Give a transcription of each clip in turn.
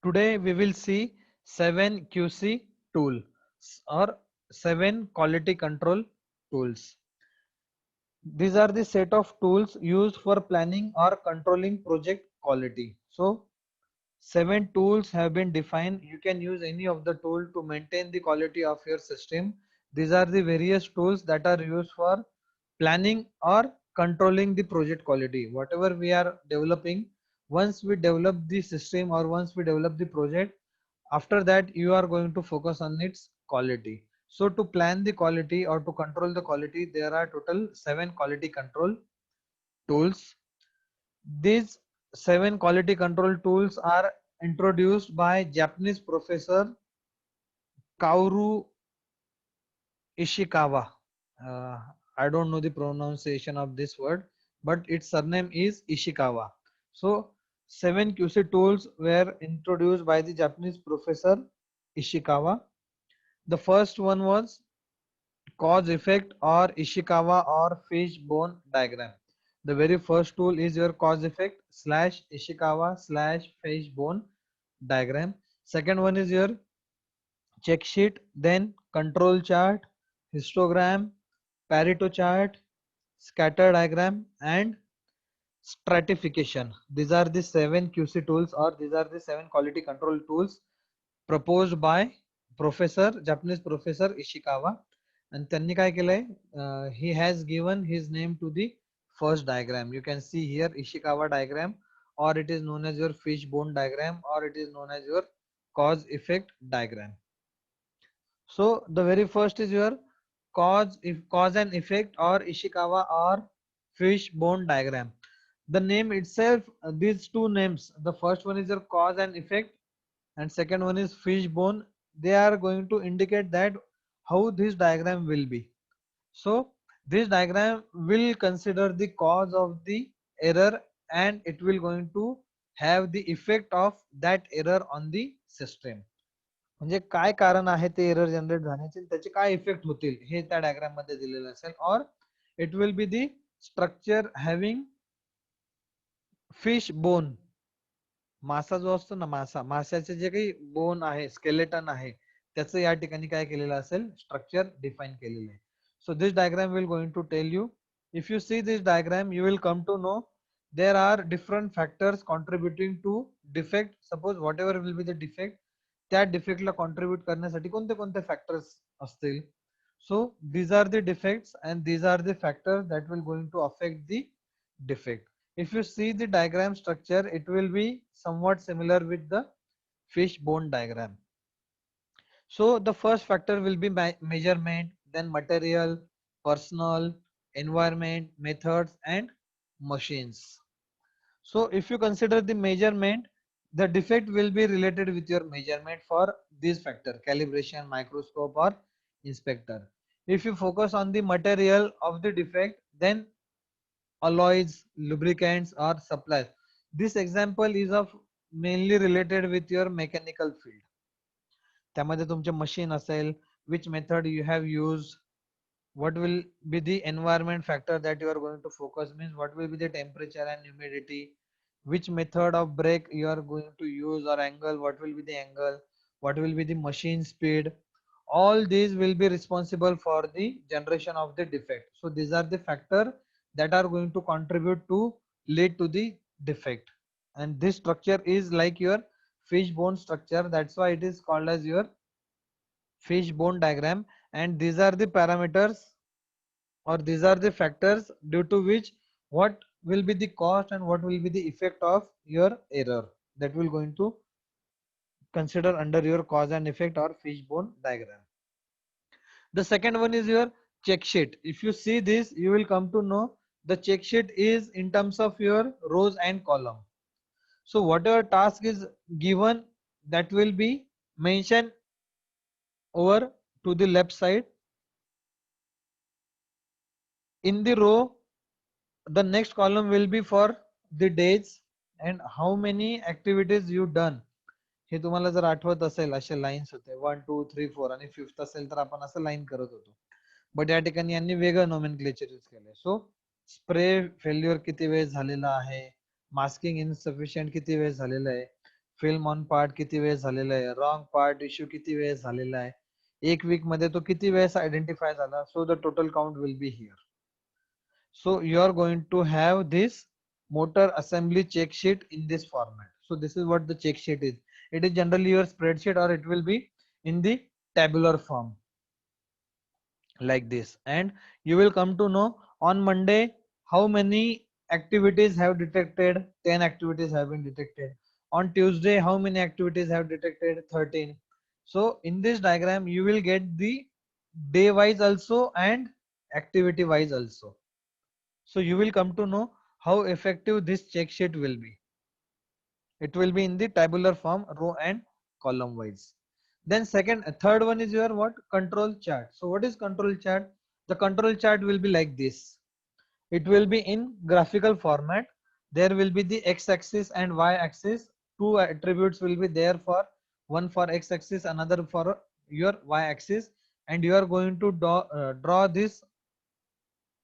Today we will see 7 QC tools or 7 quality control tools. These are the set of tools used for planning or controlling project quality. So 7 tools have been defined. You can use any of the tool to maintain the quality of your system. These are the various tools that are used for planning or controlling the project quality. Whatever we are developing, once we develop the system or once we develop the project, after that you are going to focus on its quality. So to plan the quality or to control the quality, there are total 7 quality control tools. These 7 quality control tools are introduced by Japanese professor Kaoru Ishikawa. Uh, I don't know the pronunciation of this word, but its surname is Ishikawa. So 7 QC tools were introduced by the Japanese professor Ishikawa. The first one was cause effect or Ishikawa or fishbone diagram. The very first tool is your cause effect slash Ishikawa slash fishbone diagram. Second one is your check sheet, then control chart, histogram, Pareto chart, scatter diagram, and stratification. These are the 7 QC tools or these are the 7 quality control tools proposed by professor Japanese professor Ishikawa. And त्यांनी काय केलंय, he has given his name to the first diagram. You can see here Ishikawa diagram, or it is known as your fishbone diagram, or it is known as your cause effect diagram. So the very first is your cause and effect or Ishikawa or fishbone diagram. The name itself, these two names, the first one is your cause and effect and second one is fishbone. They are going to indicate that how this diagram will be. So this diagram will consider the cause of the error and it will going to have the effect of that error on the system. म्हणजे काय कारण आहे ते error generate झाल्याचे त्याचे काय effect होतील हे त्या डायग्राम मध्ये दिलेलं असेल. और it will be the structure having fish bone. मासा जो असतो ना, माशाचे जे काही बोन आहे, स्केलेटन आहे, त्याचं या ठिकाणी काय केलेलं असेल, स्ट्रक्चर डिफाइन केलेलं आहे. So this diagram will going to tell you. If you see this diagram you will come to know there are different factors contributing to defect. Suppose whatever will be the defect, त्या डिफेक्टला contribute करण्यासाठी कोणते कोणते factors असतील. So these are the defects and these are the factors that will going to affect the defect. If you see the diagram structure, it will be somewhat similar with the fishbone diagram. So the first factor will be measurement, then material, personal, environment, methods, and machines. So if you consider the measurement, the defect will be related with your measurement for this factor, calibration, microscope, or inspector. If you focus on the material of the defect, then alloys, lubricants, or supplies. This example is of mainly related with your mechanical field. त्यामध्ये तुमचे machine असेल, which method you have used, what will be the environment factor that you are going to focus, means what will be the temperature and humidity, which method of brake you are going to use or angle, what will be the angle, what will be the machine speed. All these will be responsible for the generation of the defect. So these are the factor that are going to contribute to lead to the defect. And this structure is like your fishbone structure. That's why it is called as your fishbone diagram. And these are the parameters or these are the factors due to which what will be the cost and what will be the effect of your error that will going to consider under your cause and effect or fishbone diagram. The second one is your check sheet. If you see this, you will come to know the check sheet is in terms of your rows and column. So whatever task is given, that will be mentioned over to the left side. In the row, the next column will be for the days and how many activities you done. हे तुम्हाला जर आठवत असेल असे lines होते 1 2 3 4 आणि fifth असेल तर आपण असं लाईन करत होतो. बट या ठिकाणी यांनी वेगळं नोमेनक्लेचर यूज केलंय. सो स्प्रे फेल्युअर किती वेळ झालेला आहे, मास्किंग इनसफिशियंट किती वेळ झालेलं आहे, फिल्म ऑन पार्ट किती वेळेस झालेला आहे, रॉंग पार्ट इश्यू किती वेळेस झालेला आहे, एक वीक मध्ये तो किती वेळेस आयडेंटिफाय झाला. So the total count will be here. So you are going to have this motor assembly check sheet in this format. So this is what the check sheet is. It is generally your spreadsheet, or it will be in the tabular form like this. And you will come to know on Monday how many activities have detected. 10 activities have been detected. On Tuesday, how many activities have detected? 13. So in this diagram, you will get the day wise also and activity wise also. So you will come to know how effective this check sheet will be. It will be in the tabular form, row and column wise. Then third one is your what? Control chart. So what is control chart? The control chart will be like this. It will be in graphical format. There will be the x-axis and y-axis. Two attributes will be there, for one for x-axis, another for your y-axis, and you are going to draw this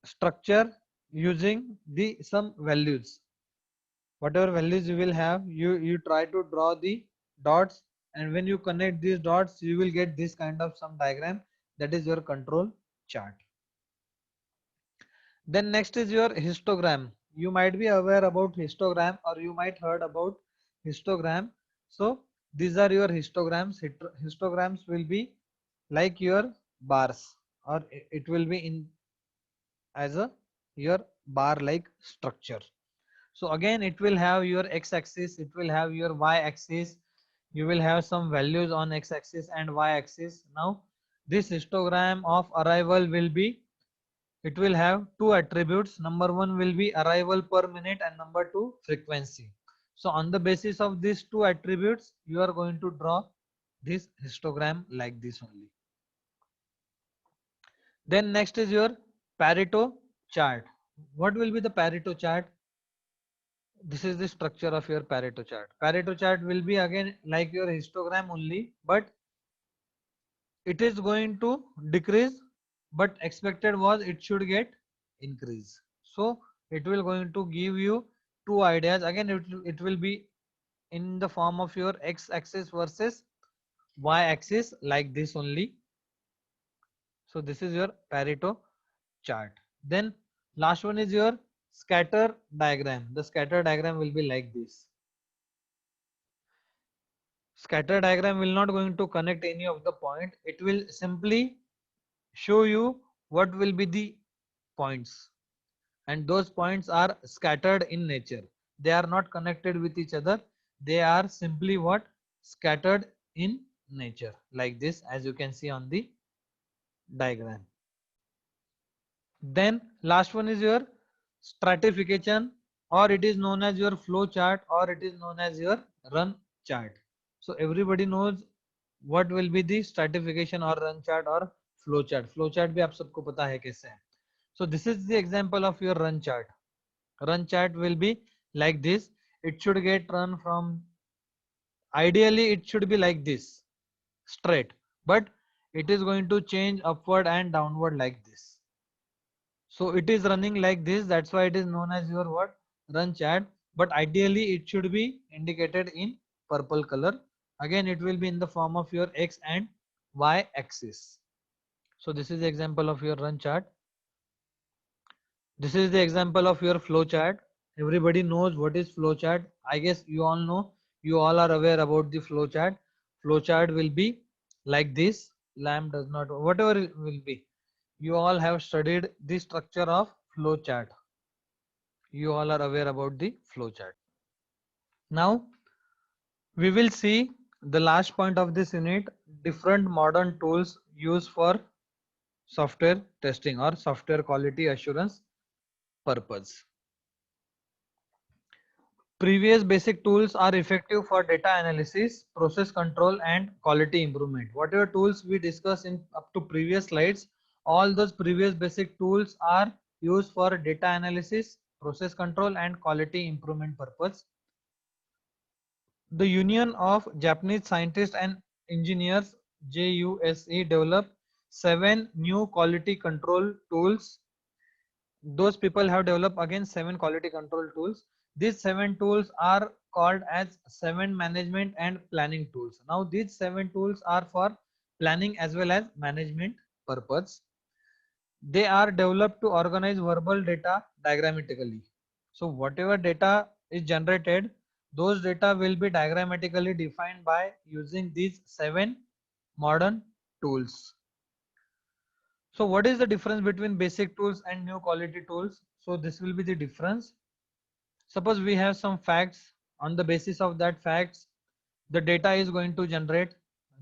structure using the some values. Whatever values you will have, you try to draw the dots, and when you connect these dots, you will get this kind of some diagram. That is your control chart. Then next is your histogram. You might be aware about histogram, or you might heard about histogram. So these are your histograms. Histograms will be like your bars, or it will be in as a your bar like structure. So again, it will have your x-axis, it will have your y-axis, you will have some values on x-axis and y-axis. Now this histogram of arrival will be, it will have two attributes. Number one will be arrival per minute, and number two frequency. So on the basis of these two attributes, you are going to draw this histogram like this only. Then next is your Pareto chart. What will be the Pareto chart? This is the structure of your Pareto chart. Pareto chart will be again like your histogram only, but it is going to decrease, but expected was it should get increase. So it will going to give you two ideas. Again, it will be in the form of your x-axis versus y-axis like this only. So this is your Pareto chart. Then last one is your scatter diagram. The scatter diagram will be like this. Scatter diagram will not going to connect any of the point. It will simply show you what will be the points, and those points are scattered in nature. They are not connected with each other. They are simply what? Scattered in nature like this, as you can see on the diagram. Then last one is your stratification, or it is known as your flow chart, or it is known as your run chart. So everybody knows what will be the stratification or run chart or flow chart. Flow chart भी आप सबको पता है कैसे है. So this is the example of your run chart. Run chart will be like this. It should get run from, ideally it should be like this, straight, but it is going to change upward and downward like this. So it is running like this. That's why it is known as your what? Run chart. But ideally it should be indicated in purple color. Again, it will be in the form of your x and y axis. So this is the example of your run chart. This is the example of your flow chart. Everybody knows what is flow chart. I guess you all know, you all are aware about the flow chart. Flow chart will be like this. Lamp does not, whatever it will be. You all have studied the structure of flow chart. You all are aware about the flow chart. Now we will see the last point of this unit, different modern tools used for software testing or software quality assurance purpose. Previous basic tools are effective for data analysis, process control and quality improvement. Whatever tools we discussed in up to previous slides, all those previous basic tools are used for data analysis, process control and quality improvement purpose. The Union of Japanese Scientists and Engineers JUSE developed 7 new quality control tools. Those people have developed again 7 quality control tools. These 7 tools are called as 7 management and planning tools. Now these 7 tools are for planning as well as management purpose. They are developed to organize verbal data diagrammatically. So whatever data is generated, those data will be diagrammatically defined by using these 7 modern tools. So what is the difference between basic tools and new quality tools? So this will be the difference. Suppose we have some facts. On the basis of that facts, the data is going to generate.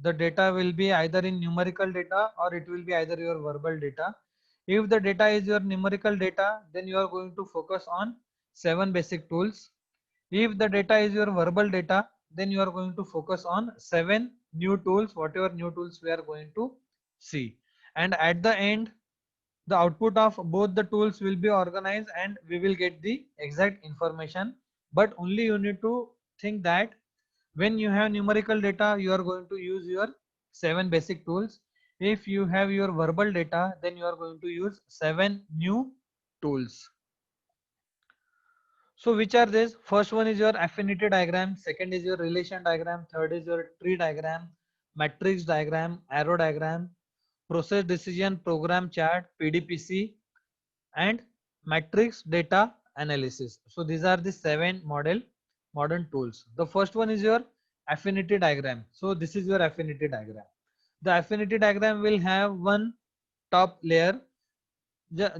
The data will be either in numerical data or it will be either your verbal data. If the data is your numerical data, then you are going to focus on 7 basic tools. If the data is your verbal data, then you are going to focus on 7 new tools, whatever new tools we are going to see. And at the end, the output of both the tools will be organized and we will get the exact information. But only you need to think that when you have numerical data, you are going to use your 7 basic tools. If you have your verbal data, then you are going to use 7 new tools. So which are these? First one is your affinity diagram, second is your relation diagram, third is your tree diagram, matrix diagram, arrow diagram, process decision program chart, PDPC, and matrix data analysis. So these are the 7 modern tools. The first one is your affinity diagram. So this is your affinity diagram. The affinity diagram will have one top layer.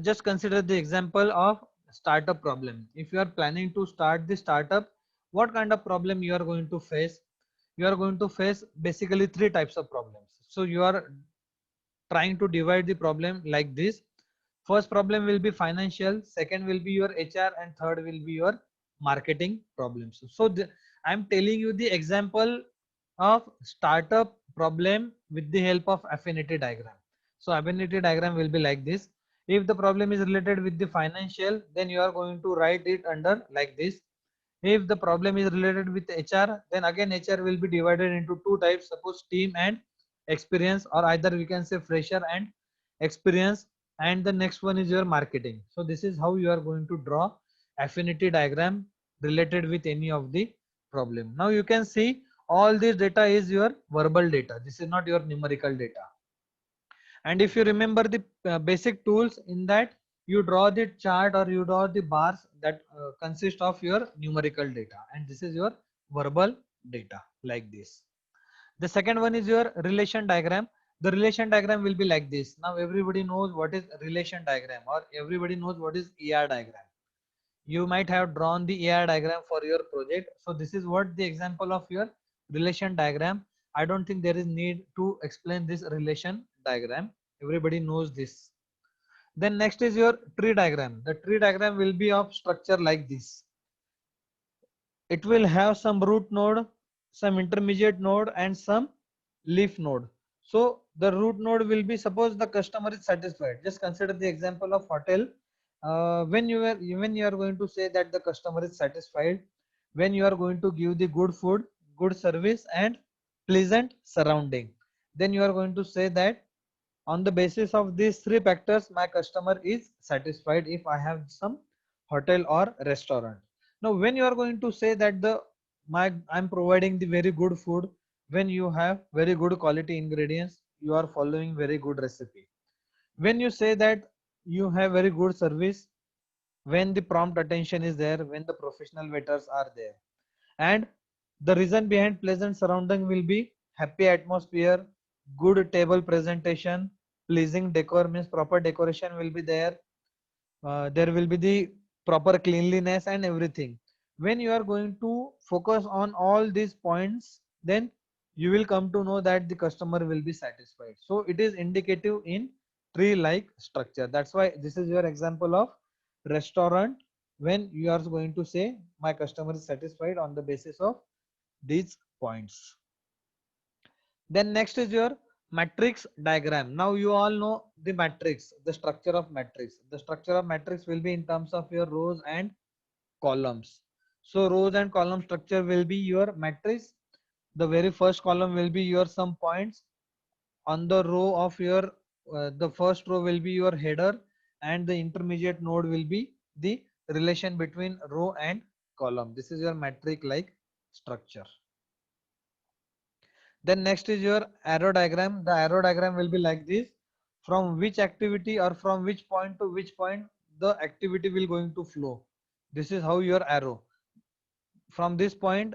Just consider the example of startup problem. If you are planning to start the startup, what kind of problem you are going to face? You are going to face basically 3 types of problems. So you are trying to divide the problem like this. First problem will be financial, second will be your HR, and third will be your marketing problems. So I'm telling you the example of startup problem with the help of affinity diagram. So affinity diagram will be like this. If the problem is related with the financial, then you are going to write it under like this. If the problem is related with HR, then again HR will be divided into 2 types, suppose team and experience, or either we can say fresher and experience, and the next one is your marketing. So this is how you are going to draw affinity diagram related with any of the problem. Now you can see all this data is your verbal data. This is not your numerical data. And if you remember the basic tools, in that you draw the chart or you draw the bars that consist of your numerical data, and this is your verbal data like this. The second one is your relation diagram. The relation diagram will be like this. Now everybody knows what is relation diagram, or everybody knows what is ER diagram. You might have drawn the ER diagram for your project. So this is what the example of your relation diagram. I don't think there is need to explain this relation diagram. Everybody knows this. Then next is your tree diagram. The tree diagram will be of structure like this. It will have some root node, some intermediate node, and some leaf node. So the root node will be, suppose the customer is satisfied. Just consider the example of hotel. When you are going to say that the customer is satisfied, when you are going to give the good food, good service, and pleasant surrounding, then you are going to say that on the basis of these 3 factors, my customer is satisfied if I have some hotel or restaurant. Now when you are going to say that I'm providing the very good food, when you have very good quality ingredients, you are following very good recipe. When you say that you have very good service, when the prompt attention is there, when the professional waiters are there, and the reason behind pleasant surrounding will be happy atmosphere, good table presentation, pleasing decor means proper decoration will be there. There will be the proper cleanliness and everything. When you are going to focus on all these points, then you will come to know that the customer will be satisfied. So it is indicative in tree like structure. That's why this is your example of restaurant, when you are going to say my customer is satisfied on the basis of these points. Then next is your matrix diagram. Now you all know the matrix, the structure of matrix. The structure of matrix will be in terms of your rows and columns. So rows and column structure will be your matrix. The very first column will be your some points. On the row of your the first row will be your header, and the intermediate node will be the relation between row and column. This is your matrix like structure. Then next is your arrow diagram. The arrow diagram will be like this. From which activity or from which point to which point the activity will going to flow. This is how your arrow. From this point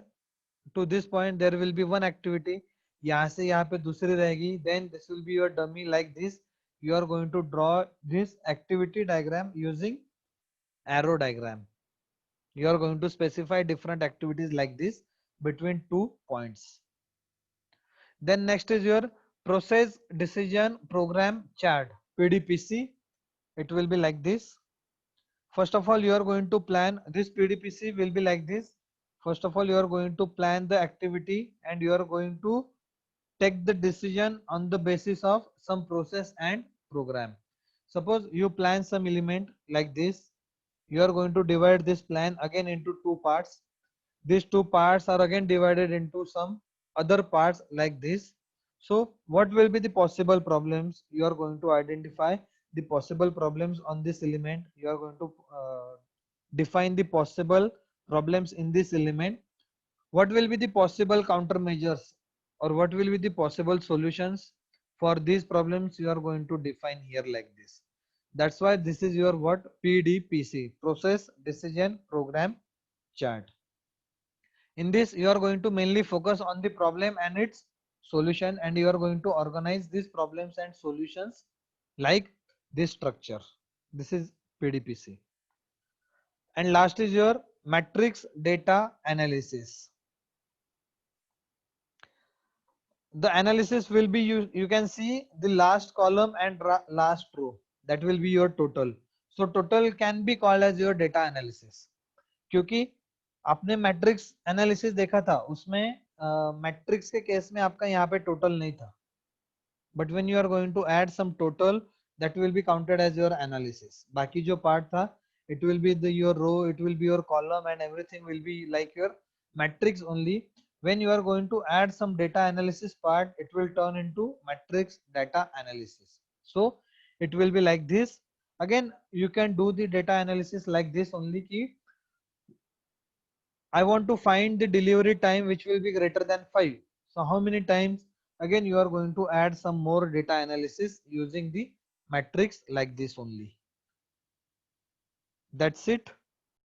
to this point there will be one activity. यहाँ से यहाँ पे दूसरी रहेगी. Then this will be your dummy like this. You are going to draw this activity diagram using arrow diagram. You are going to specify different activities like this between 2 points. Then next is your process decision program chart, PDPC. It will be like this. First of all, you are going to plan this. PDPC will be like this. First of all, you are going to plan the activity and you are going to take the decision on the basis of some process and program. Suppose you plan some element like this. You are going to divide this plan again into 2 parts. These 2 parts are again divided into some other parts like this. So what will be the possible problems? You are going to identify the possible problems on this element. You are going to define the possible problems in this element. What will be the possible countermeasures or what will be the possible solutions for these problems? You are going to define here like this. That's why this is your what? PDPC, process decision program chart. In this, you are going to mainly focus on the problem and its solution, and you are going to organize these problems and solutions like this structure. This is PDPC. And last is your matrix data analysis. The analysis will be, you can see the last column and last row. That will be your total. So total can be called as your data analysis. क्योंकि आपने matrix analysis देखा था, उसमें matrix के case में आपका यहाँ पे टोटल नहीं था, but when you are going to add some total that will be counted as your analysis. बाकी जो पार्ट था it will be your row, it will be your column, and everything will be like your matrix only. When you are going to add some data analysis part, it will turn into matrix data analysis. So it will be like this. Again, you can do the data analysis like this only. Ki I want to find the delivery time which will be greater than 5. So how many times? Again, you are going to add some more data analysis using the matrix like this only. That's it.